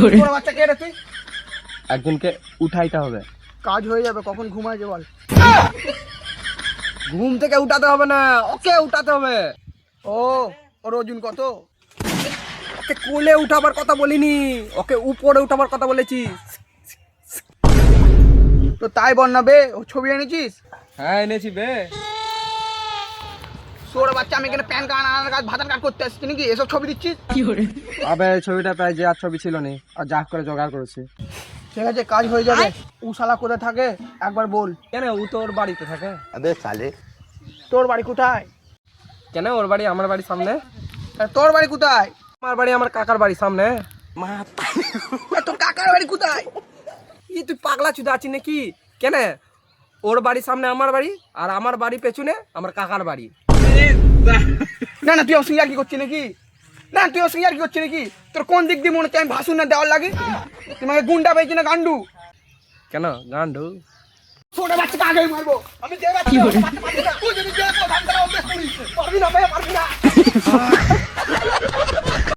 তোর বাচ্চা কে রে তুই? একজনকে উঠাইতে হবে। কাজ হয়ে যাবে, কখন ঘুমায় যে বল। ঘুম থেকে উঠাতে হবে না, ওকে উঠাতে হবে। ও, ওর ওজন কত? ওকে কোলে উঠাবার কথা বলিনি, ওকে উপরে উঠাবার কথা বলেছি। তো তাই বল না বে, ও ছবি এনেছিস? হ্যাঁ এনেছি বে। তোর বাচ্চা, আমি এখানে প্যান কার্ড, আধার কার্ড, ভাতার কার্ড করতে আসছি নাকি? এসব ছবি দিচ্ছিস? আবে ছবিটা প্রায় যে আর ছবি ছিল নি, আর যা করে জোগাড় করেছি। ঠিক আছে, কাজ হয়ে যাবে। ও শালা কোথায় থাকে একবার বল। কেন, ও তো ওর বাড়িতে থাকে। তোর বাড়ি কোথায়? কেন, ওর বাড়ি আমার বাড়ির সামনে। তোর বাড়ি কোথায়? আমার বাড়ি আমার কাকার বাড়ির সামনে। তোর কাকার বাড়ি কোথায়? তুই পাগলা চুদা আছিস নাকি? কেন, ওর বাড়ির সামনে আমার বাড়ি, আর আমার বাড়ি পেছনে আমার কাকার বাড়ি। না না, তুই অসুবিধা কি করছিস নাকি? না, তুই অসুবিধা কি করছিস নাকি? তোর কোন দিক দিয়ে মনে হচ্ছে আমি ভাষণ না দেওয়ার লাগে? তোমাকে গুন্ডা পেয়েছি না গান্ডু? কেন গান্ডু? ছোট বাচ্চাকে আগেই মারবো আমি। যে বাচ্চা পারবি না, তুই যদি যে ধান করা অভ্যেস করিস, পারবি না বে, পারবি না।